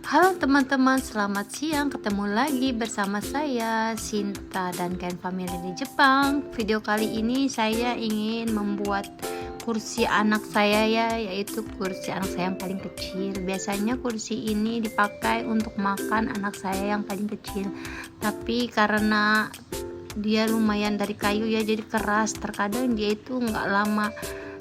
Halo teman-teman, selamat siang. Ketemu lagi bersama saya Sinta dan Ken Family di Jepang. Video kali ini saya ingin membuat kursi anak saya ya, yaitu kursi anak saya yang paling kecil. Biasanya kursi ini dipakai untuk makan anak saya yang paling kecil, tapi karena dia lumayan dari kayu ya, jadi keras. Terkadang dia itu nggak lama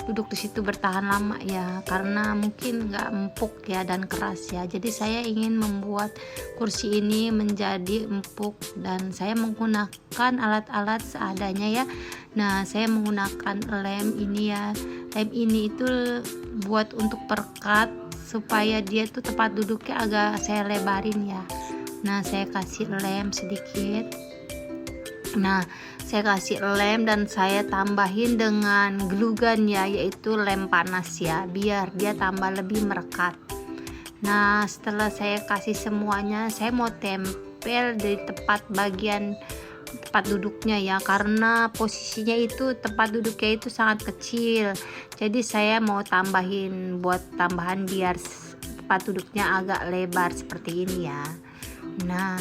duduk di situ, bertahan lama ya, karena mungkin nggak empuk ya dan keras ya. Jadi saya ingin membuat kursi ini menjadi empuk dan saya menggunakan alat-alat seadanya ya. Nah, saya menggunakan lem ini ya. Lem ini itu buat untuk perekat supaya dia tuh tempat duduknya agak saya lebarin ya. Nah, saya kasih lem sedikit. Nah, saya kasih lem dan saya tambahin dengan glue gun ya, yaitu lem panas ya, biar dia tambah lebih merekat. Nah, setelah saya kasih semuanya, saya mau tempel di tempat duduknya ya, karena posisinya itu tempat duduknya itu sangat kecil. Jadi saya mau tambahin buat tambahan biar tempat duduknya agak lebar seperti ini ya. Nah,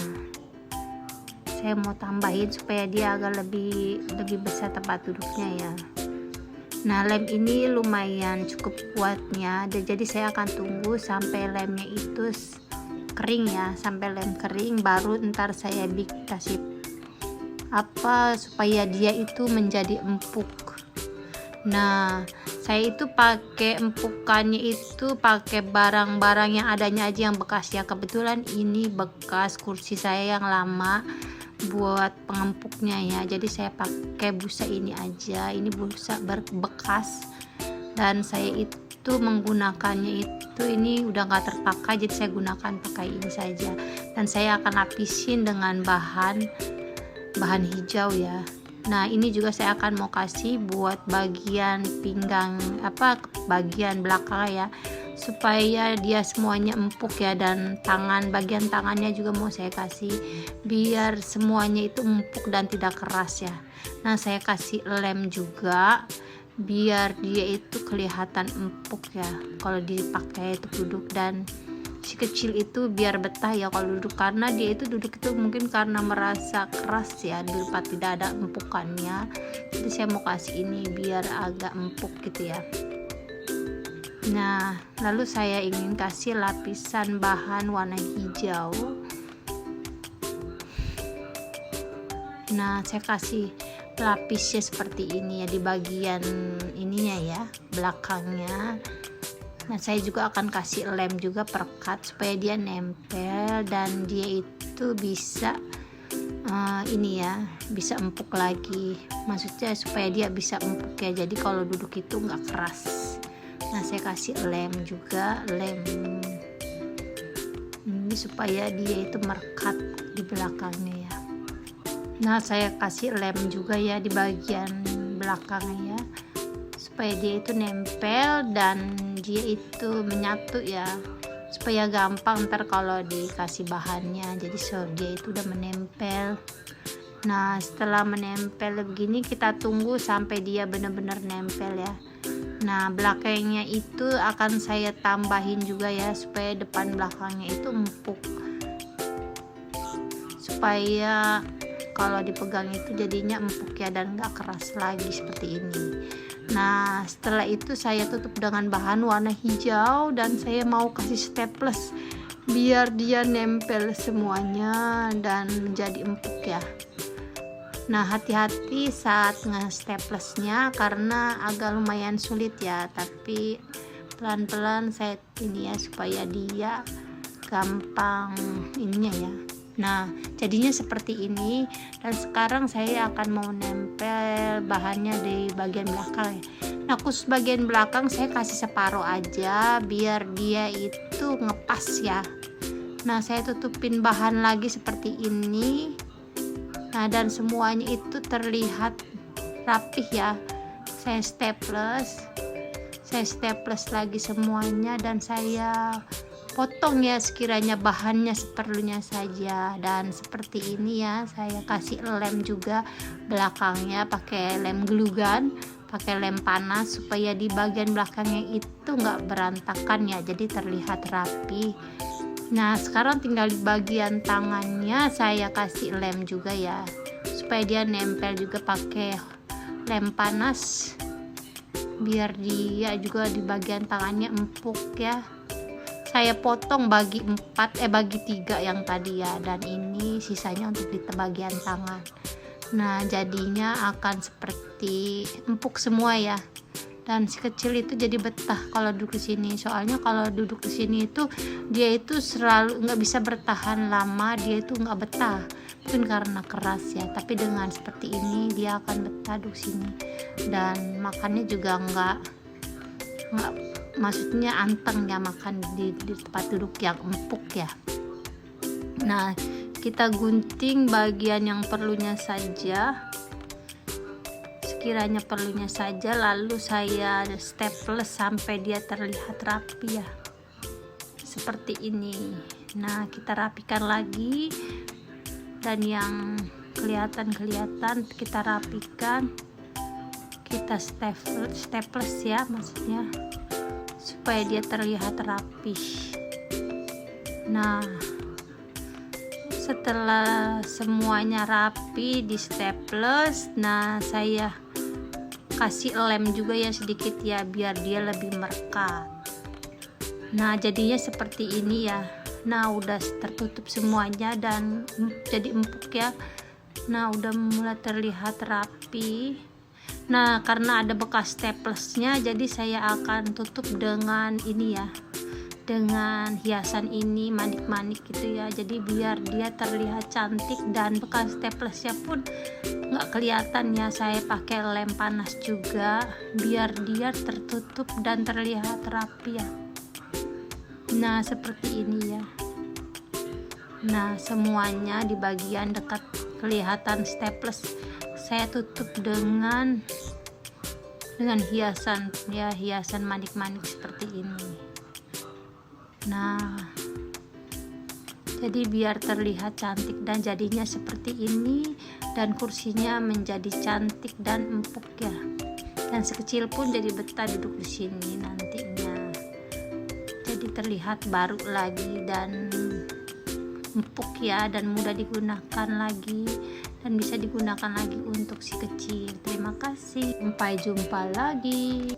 saya mau tambahin supaya dia agak lebih besar tempat duduknya ya. Nah, lem ini lumayan cukup kuatnya, jadi saya akan tunggu sampai lemnya itu kering ya, sampai lem kering baru ntar saya kasih supaya dia itu menjadi empuk. Nah, saya itu pakai empukannya itu pakai barang-barang yang adanya aja, yang bekas ya. Kebetulan ini bekas kursi saya yang lama buat pengempuknya ya, jadi saya pakai busa ini aja. Ini busa bekas dan saya itu menggunakannya itu ini udah nggak terpakai, jadi saya gunakan pakai ini saja. Dan saya akan lapisin dengan bahan hijau ya. Nah, ini juga saya akan mau kasih buat bagian pinggang bagian belakang ya, supaya dia semuanya empuk ya. Dan bagian tangannya juga mau saya kasih biar semuanya itu empuk dan tidak keras ya. Nah, saya kasih lem juga biar dia itu kelihatan empuk ya kalau dipakai itu duduk, dan si kecil itu biar betah ya kalau duduk, karena dia itu duduk itu mungkin karena merasa keras ya, di depan tidak ada empukannya. Jadi saya mau kasih ini biar agak empuk gitu ya. Nah, lalu saya ingin kasih lapisan bahan warna hijau. Nah, saya kasih lapisnya seperti ini ya di bagian ininya ya, belakangnya. Nah, saya juga akan kasih lem juga perekat supaya dia nempel dan dia itu bisa bisa empuk lagi. Maksudnya supaya dia bisa empuk ya, jadi kalau duduk itu nggak keras. Nah, saya kasih lem juga, lem ini supaya dia itu merekat di belakangnya ya. Nah, saya kasih lem juga ya di bagian belakangnya ya, supaya dia itu nempel dan dia itu menyatu ya, supaya gampang ntar kalau dikasih bahannya. Jadi dia itu udah menempel. Nah, setelah menempel begini kita tunggu sampai dia benar-benar nempel ya. Nah, belakangnya itu akan saya tambahin juga ya, supaya depan belakangnya itu empuk, supaya kalau dipegang itu jadinya empuk ya dan gak keras lagi seperti ini. Nah, setelah itu saya tutup dengan bahan warna hijau dan saya mau kasih staples biar dia nempel semuanya dan menjadi empuk ya. Nah, hati-hati saat nge-staplesnya karena agak lumayan sulit ya, tapi pelan-pelan saya ini ya supaya dia gampang ininya ya. Nah, jadinya seperti ini, dan sekarang saya akan mau nempel bahannya di bagian belakang ya. Nah, khusus bagian belakang saya kasih separuh aja biar dia itu ngepas ya. Nah, saya tutupin bahan lagi seperti ini. Nah, dan semuanya itu terlihat rapih ya. Saya staples lagi semuanya dan saya potong ya sekiranya bahannya seperlunya saja. Dan seperti ini ya, saya kasih lem juga belakangnya pakai lem glue gun, pakai lem panas supaya di bagian belakangnya itu nggak berantakan ya, jadi terlihat rapi. Nah sekarang tinggal di bagian tangannya saya kasih lem juga ya, supaya dia nempel juga pakai lem panas, biar dia juga di bagian tangannya empuk ya. Saya potong bagi 3 yang tadi ya, dan ini sisanya untuk di bagian tangan. Nah jadinya akan seperti empuk semua ya, dan si kecil itu jadi betah kalau duduk di sini. Soalnya kalau duduk di sini itu dia itu selalu nggak bisa bertahan lama, dia itu nggak betah, mungkin karena keras ya. Tapi dengan seperti ini dia akan betah duduk sini, dan makannya juga nggak maksudnya anteng ya, makan di tempat duduk yang empuk ya. Nah kita gunting bagian yang perlunya saja, sekiranya perlunya saja, lalu saya staples sampai dia terlihat rapi ya, seperti ini. Nah kita rapikan lagi, dan yang kelihatan kita rapikan, kita staples ya, maksudnya supaya dia terlihat rapi. Nah setelah semuanya rapi di staples, nah saya kasih lem juga ya sedikit ya, biar dia lebih merekat. Nah jadinya seperti ini ya. Nah udah tertutup semuanya dan jadi empuk ya. Nah udah mulai terlihat rapi. Nah karena ada bekas staplesnya, jadi saya akan tutup dengan ini ya, dengan hiasan ini, manik-manik gitu ya. Jadi biar dia terlihat cantik, dan bekas staplesnya pun nggak kelihatan ya. Saya pakai lem panas juga biar dia tertutup dan terlihat rapi ya. Nah seperti ini ya. Nah semuanya di bagian dekat kelihatan staples saya tutup dengan hiasan ya, hiasan manik-manik seperti ini. Nah jadi biar terlihat cantik, dan jadinya seperti ini, dan kursinya menjadi cantik dan empuk ya, dan sekecil pun jadi betah duduk di sini nantinya. Jadi terlihat baru lagi dan empuk ya, dan mudah digunakan lagi, dan bisa digunakan lagi untuk si kecil. Terima kasih, sampai jumpa lagi.